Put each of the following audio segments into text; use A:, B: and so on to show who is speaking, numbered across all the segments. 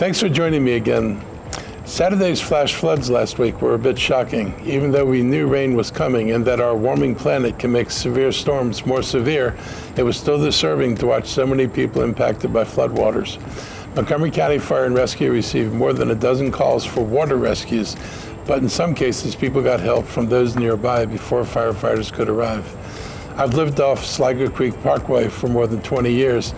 A: Thanks for joining me again. Saturday's flash floods last week were a bit shocking. Even though we knew rain was coming and that our warming planet can make severe storms more severe, it was still disturbing to watch so many people impacted by floodwaters. Montgomery County Fire and Rescue received more than a dozen calls for water rescues, but in some cases, people got help from those nearby before firefighters could arrive. I've lived off Sligo Creek Parkway for more than 20 years,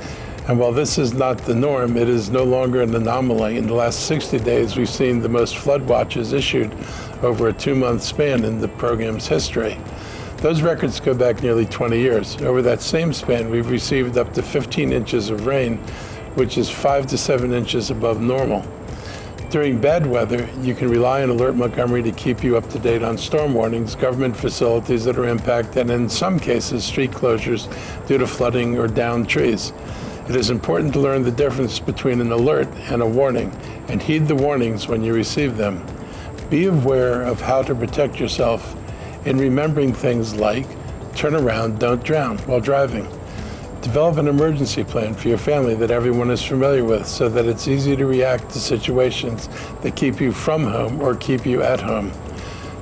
A: and while this is not the norm, it is no longer an anomaly. In the last 60 days, we've seen the most flood watches issued over a 2-month span in the program's history. Those records go back nearly 20 years. Over that same span, we've received up to 15 inches of rain, which is 5 to 7 inches above normal. During bad weather, you can rely on Alert Montgomery to keep you up to date on storm warnings, government facilities that are impacted, and in some cases, street closures due to flooding or downed trees. It is important to learn the difference between an alert and a warning, and heed the warnings when you receive them. Be aware of how to protect yourself in remembering things like turn around, don't drown while driving. Develop an emergency plan for your family that everyone is familiar with so that it's easy to react to situations that keep you from home or keep you at home.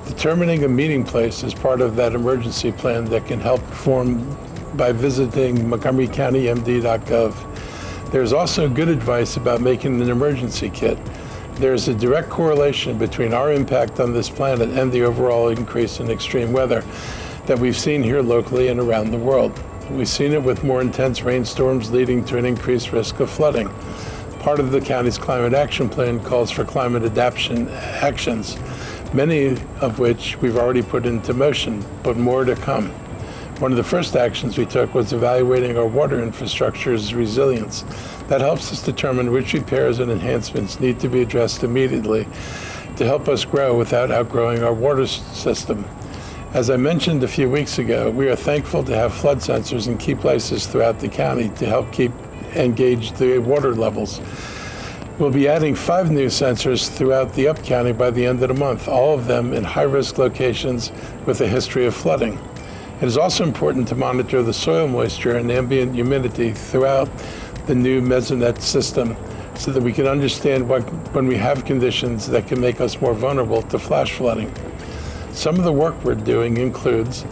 A: Determining a meeting place is part of that emergency plan that can help form by visiting montgomerycountymd.gov. There's also good advice about making an emergency kit. There's a direct correlation between our impact on this planet and the overall increase in extreme weather that we've seen here locally and around the world. We've seen it with more intense rainstorms leading to an increased risk of flooding. Part of the county's climate action plan calls for climate adaptation actions, many of which we've already put into motion, but more to come. One of the first actions we took was evaluating our water infrastructure's resilience. That helps us determine which repairs and enhancements need to be addressed immediately to help us grow without outgrowing our water system. As I mentioned a few weeks ago, we are thankful to have flood sensors in key places throughout the county to help keep and gauge the water levels. We'll be adding 5 new sensors throughout the Up County by the end of the month, all of them in high-risk locations with a history of flooding. It is also important to monitor the soil moisture and ambient humidity throughout the new Mesonet system so that we can understand when we have conditions that can make us more vulnerable to flash flooding. Some of the work we're doing includes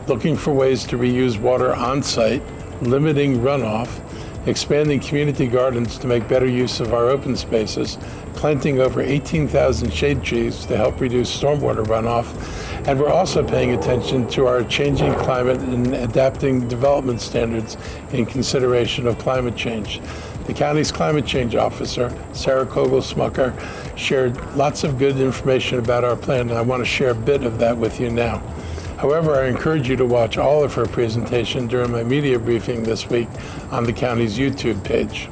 A: looking for ways to reuse water on site, limiting runoff, expanding community gardens to make better use of our open spaces, planting over 18,000 shade trees to help reduce stormwater runoff, and we're also paying attention to our changing climate and adapting development standards in consideration of climate change. The county's climate change officer, Sarah Kogel-Smucker, shared lots of good information about our plan, and I want to share a bit of that with you now. However, I encourage you to watch all of her presentation during my media briefing this week on the county's YouTube page.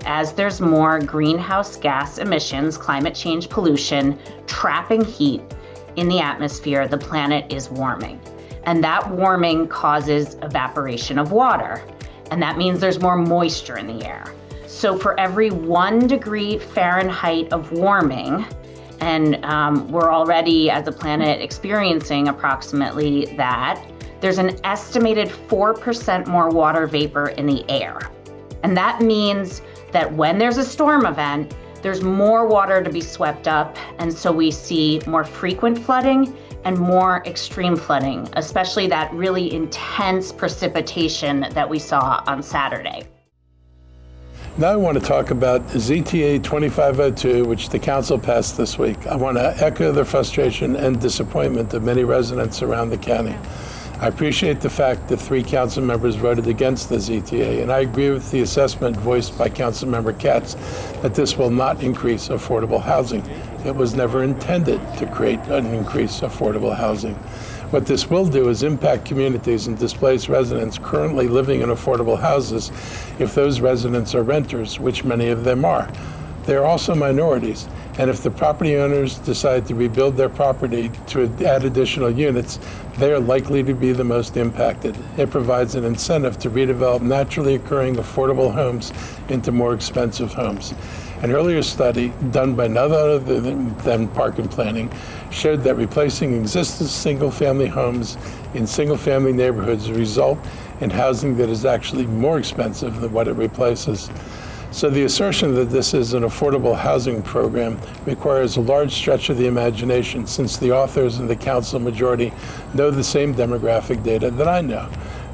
B: As there's more greenhouse gas emissions, climate change pollution, trapping heat in the atmosphere, the planet is warming. And that warming causes evaporation of water. And that means there's more moisture in the air. So for every 1 degree Fahrenheit of warming, and we're already as a planet experiencing approximately that, there's an estimated 4% more water vapor in the air. And that means that when there's a storm event, there's more water to be swept up, and so we see more frequent flooding and more extreme flooding, especially that really intense precipitation that we saw on Saturday.
A: Now I want to talk about ZTA 2502, which the council passed this week. I want to echo the frustration and disappointment of many residents around the county. I appreciate the fact that 3 council members voted against the ZTA, and I agree with the assessment voiced by Councilmember Katz that this will not increase affordable housing. It was never intended to create an increase affordable housing. What this will do is impact communities and displace residents currently living in affordable houses if those residents are renters, which many of them are. They are also minorities, and if the property owners decide to rebuild their property to add additional units, they are likely to be the most impacted. It provides an incentive to redevelop naturally occurring affordable homes into more expensive homes. An earlier study done by none other than Park and Planning showed that replacing existing single-family homes in single-family neighborhoods result in housing that is actually more expensive than what it replaces. So the assertion that this is an affordable housing program requires a large stretch of the imagination, since the authors and the council majority know the same demographic data that I know.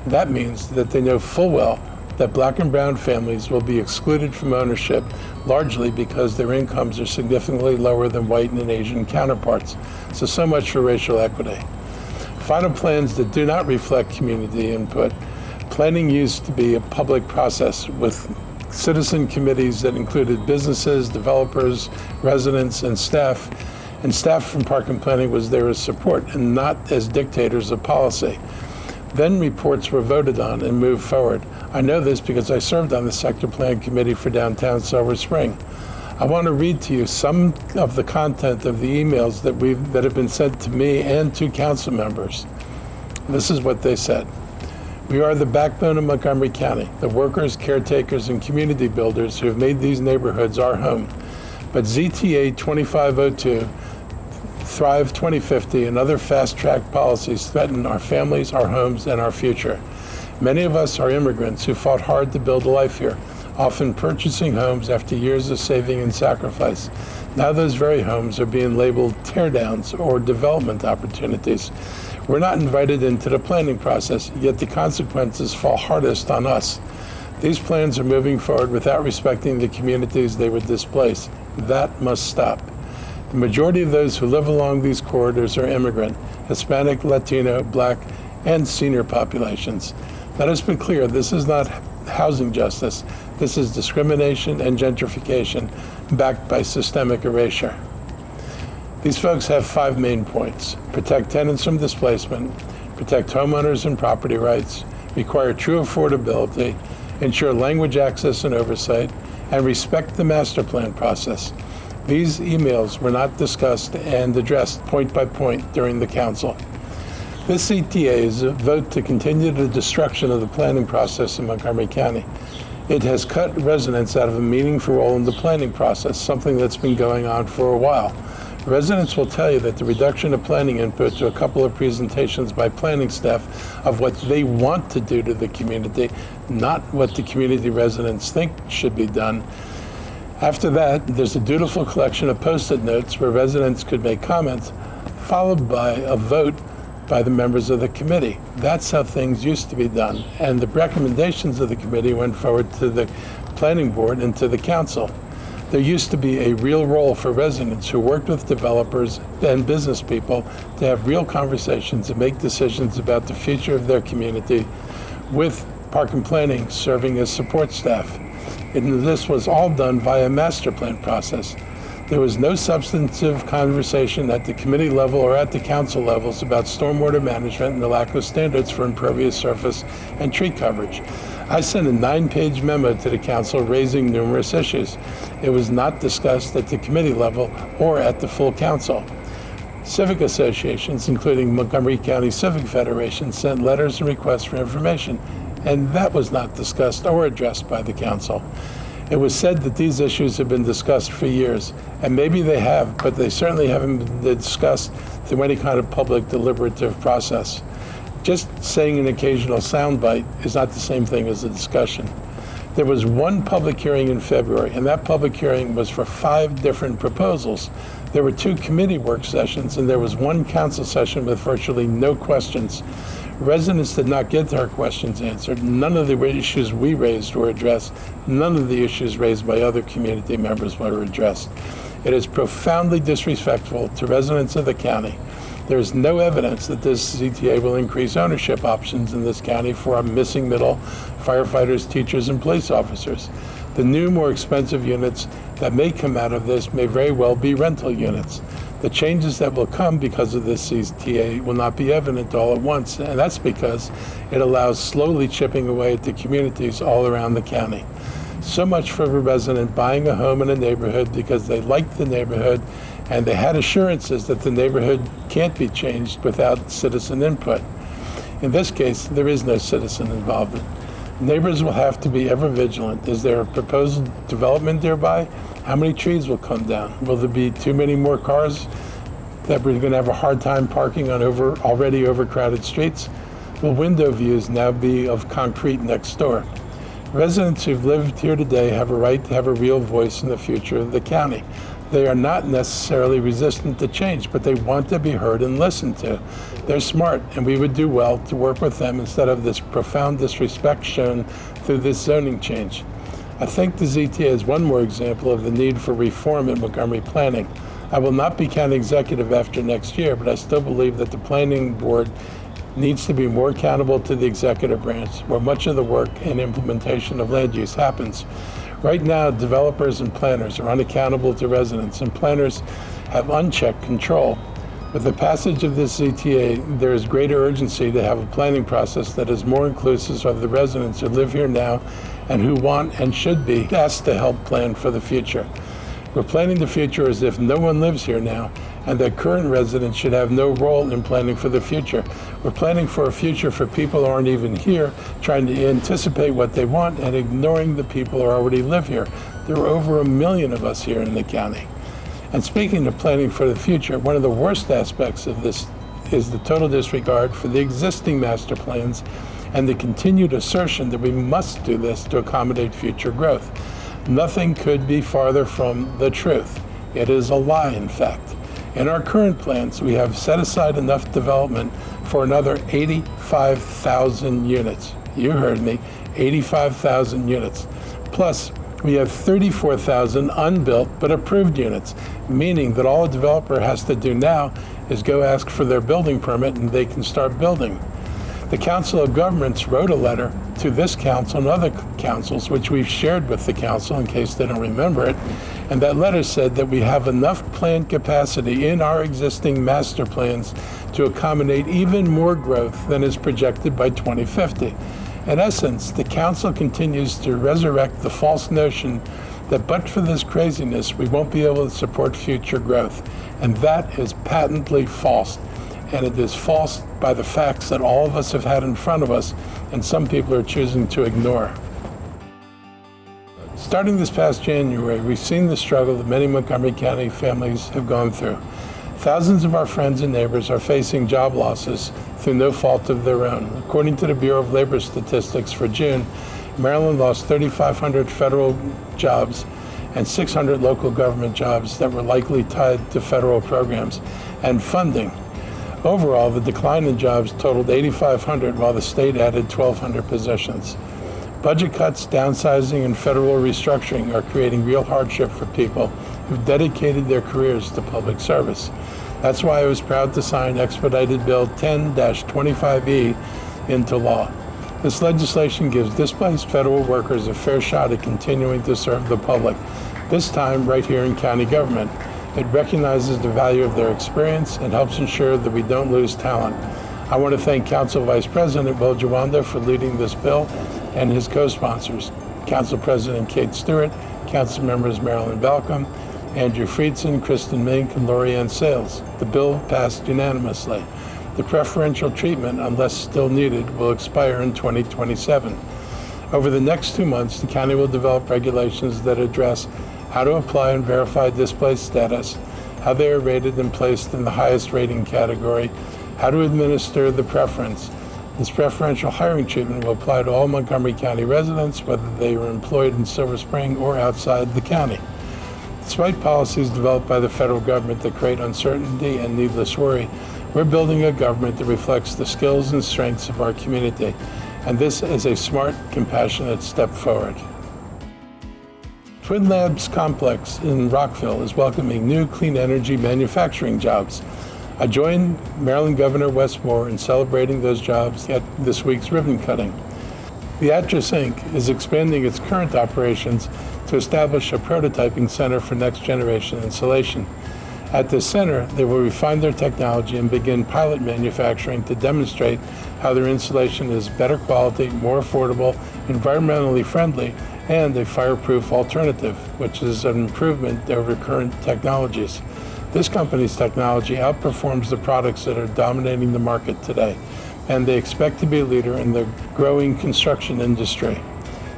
A: That means that they know full well that black and brown families will be excluded from ownership, largely because their incomes are significantly lower than white and Asian counterparts. So much for racial equity. Final plans that do not reflect community input. Planning used to be a public process with citizen committees that included businesses, developers, residents, and staff. And staff from Park and Planning was there as support and not as dictators of policy. Then reports were voted on and moved forward. I know this because I served on the Sector Plan Committee for downtown Silver Spring. I want to read to you some of the content of the emails that have been sent to me and to council members. This is what they said. We are the backbone of Montgomery County, the workers, caretakers, and community builders who have made these neighborhoods our home. But ZTA 2502, Thrive 2050, and other fast-track policies threaten our families, our homes, and our future. Many of us are immigrants who fought hard to build a life here, often purchasing homes after years of saving and sacrifice. Now those very homes are being labeled teardowns or development opportunities. We're not invited into the planning process, yet the consequences fall hardest on us. These plans are moving forward without respecting the communities they would displace. That must stop. The majority of those who live along these corridors are immigrant, Hispanic, Latino, Black, and senior populations. Let us be clear, this is not housing justice. This is discrimination and gentrification backed by systemic erasure. These folks have 5 main points: protect tenants from displacement, protect homeowners and property rights, require true affordability, ensure language access and oversight, and respect the master plan process. These emails were not discussed and addressed point by point during the council. This CTA is a vote to continue the destruction of the planning process in Montgomery County. It has cut residents out of a meaningful role in the planning process, something that's been going on for a while. Residents will tell you that the reduction of planning input to a couple of presentations by planning staff of what they want to do to the community, not what the community residents think should be done. After that, there's a dutiful collection of Post-it notes where residents could make comments, followed by a vote by the members of the committee. That's how things used to be done. And the recommendations of the committee went forward to the planning board and to the council. There used to be a real role for residents who worked with developers and business people to have real conversations and make decisions about the future of their community, with Park and Planning serving as support staff. And this was all done via master plan process. There was no substantive conversation at the committee level or at the council levels about stormwater management and the lack of standards for impervious surface and tree coverage. I sent a 9-page memo to the council raising numerous issues. It was not discussed at the committee level or at the full council. Civic associations, including Montgomery County Civic Federation, sent letters and requests for information, and that was not discussed or addressed by the council. It was said that these issues have been discussed for years, and maybe they have, but they certainly haven't been discussed through any kind of public deliberative process. Just saying an occasional soundbite is not the same thing as a discussion. There was one public hearing in February, and that public hearing was for 5 different proposals. There were 2 committee work sessions, and there was 1 council session with virtually no questions. Residents did not get their questions answered. None of the issues we raised were addressed. None of the issues raised by other community members were addressed. It is profoundly disrespectful to residents of the county. There is no evidence that this CTA will increase ownership options in this county for our missing middle firefighters, teachers, and police officers. The new, more expensive units that may come out of this may very well be rental units. The changes that will come because of this CTA will not be evident all at once, and that's because it allows slowly chipping away at the communities all around the county. So much for a resident buying a home in a neighborhood because they like the neighborhood and they had assurances that the neighborhood can't be changed without citizen input. In this case, there is no citizen involvement. Neighbors will have to be ever vigilant. Is there a proposed development nearby? How many trees will come down? Will there be too many more cars that we're going to have a hard time parking on already overcrowded streets? Will window views now be of concrete next door? Residents who've lived here today have a right to have a real voice in the future of the county. They are not necessarily resistant to change, but they want to be heard and listened to. They're smart, and we would do well to work with them instead of this profound disrespect shown through this zoning change. I think the ZTA is one more example of the need for reform in Montgomery planning. I will not be county executive after next year, but I still believe that the planning board needs to be more accountable to the executive branch, where much of the work and implementation of land use happens. Right now, developers and planners are unaccountable to residents, and planners have unchecked control. With the passage of this ZTA, there is greater urgency to have a planning process that is more inclusive of the residents who live here now and who want and should be asked to help plan for the future. We're planning the future as if no one lives here now, and that current residents should have no role in planning for the future. We're planning for a future for people who aren't even here, trying to anticipate what they want and ignoring the people who already live here. There are over 1 million of us here in the county. And speaking of planning for the future, one of the worst aspects of this is the total disregard for the existing master plans and the continued assertion that we must do this to accommodate future growth. Nothing could be farther from the truth. It is a lie, in fact. In our current plans, we have set aside enough development for another 85,000 units. You heard me, 85,000 units. Plus, we have 34,000 unbuilt but approved units, meaning that all a developer has to do now is go ask for their building permit and they can start building. The Council of Governments wrote a letter to this council and other councils, which we've shared with the council in case they don't remember it, and that letter said that we have enough planned capacity in our existing master plans to accommodate even more growth than is projected by 2050. In essence, the council continues to resurrect the false notion that but for this craziness, we won't be able to support future growth. And that is patently false. And it is false by the facts that all of us have had in front of us, and some people are choosing to ignore. Starting this past January, we've seen the struggle that many Montgomery County families have gone through. Thousands of our friends and neighbors are facing job losses through no fault of their own. According to the Bureau of Labor Statistics for June, Maryland lost 3,500 federal jobs and 600 local government jobs that were likely tied to federal programs and funding. Overall, the decline in jobs totaled 8,500, while the state added 1,200 positions. Budget cuts, downsizing, and federal restructuring are creating real hardship for people who've dedicated their careers to public service. That's why I was proud to sign Expedited Bill 10-25E into law. This legislation gives displaced federal workers a fair shot at continuing to serve the public, this time right here in county government. It recognizes the value of their experience and helps ensure that we don't lose talent. I want to thank Council Vice President Will Jawanda for leading this bill and his co-sponsors, Council President Kate Stewart, Council members Marilyn Balcom, Andrew Friedson, Kristen Mink, and Lorianne Sales. The bill passed unanimously. The preferential treatment, unless still needed, will expire in 2027. Over the next 2 months, the county will develop regulations that address how to apply and verify displaced status, how they are rated and placed in the highest rating category, how to administer the preference. This preferential hiring treatment will apply to all Montgomery County residents, whether they are employed in Silver Spring or outside the county. Despite policies developed by the federal government that create uncertainty and needless worry, we're building a government that reflects the skills and strengths of our community, and this is a smart, compassionate step forward. Twin Labs Complex in Rockville is welcoming new clean energy manufacturing jobs. I joined Maryland Governor Wes Moore in celebrating those jobs at this week's ribbon cutting. Beatrice Inc. is expanding its current operations to establish a prototyping center for next-generation insulation. At this center, they will refine their technology and begin pilot manufacturing to demonstrate how their insulation is better quality, more affordable, environmentally friendly, and a fireproof alternative, which is an improvement over current technologies. This company's technology outperforms the products that are dominating the market today, and they expect to be a leader in the growing construction industry.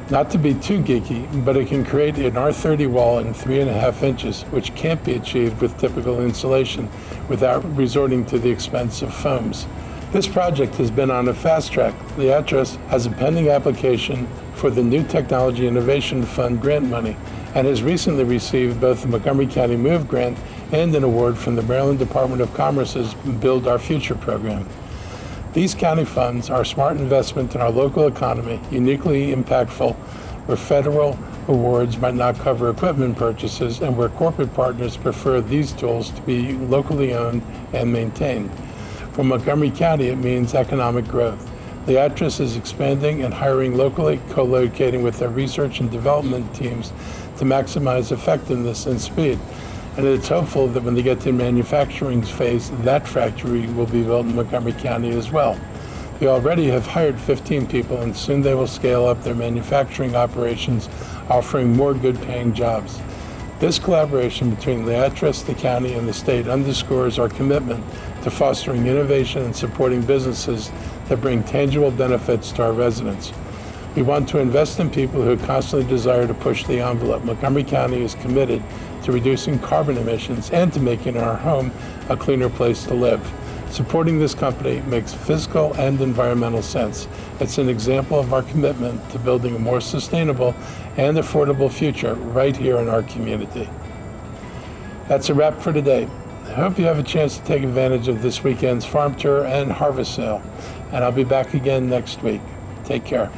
A: Not to be too geeky, but it can create an R30 wall in 3.5 inches, which can't be achieved with typical insulation without resorting to the expense of foams. This project has been on a fast track. Beatrice has a pending application for the New Technology Innovation Fund grant money and has recently received both the Montgomery County MOVE grant and an award from the Maryland Department of Commerce's Build Our Future program. These county funds are a smart investment in our local economy, uniquely impactful where federal awards might not cover equipment purchases and where corporate partners prefer these tools to be locally owned and maintained. For Montgomery County, it means economic growth. Leatrice is expanding and hiring locally, co-locating with their research and development teams to maximize effectiveness and speed. And it's hopeful that when they get to the manufacturing phase, that factory will be built in Montgomery County as well. They already have hired 15 people, and soon they will scale up their manufacturing operations, offering more good-paying jobs. This collaboration between Leatrice, the county, and the state underscores our commitment to fostering innovation and supporting businesses that bring tangible benefits to our residents. We want to invest in people who constantly desire to push the envelope. Montgomery County is committed to reducing carbon emissions and to making our home a cleaner place to live. Supporting this company makes fiscal and environmental sense. It's an example of our commitment to building a more sustainable and affordable future right here in our community. That's a wrap for today. I hope you have a chance to take advantage of this weekend's farm tour and harvest sale. And I'll be back again next week. Take care.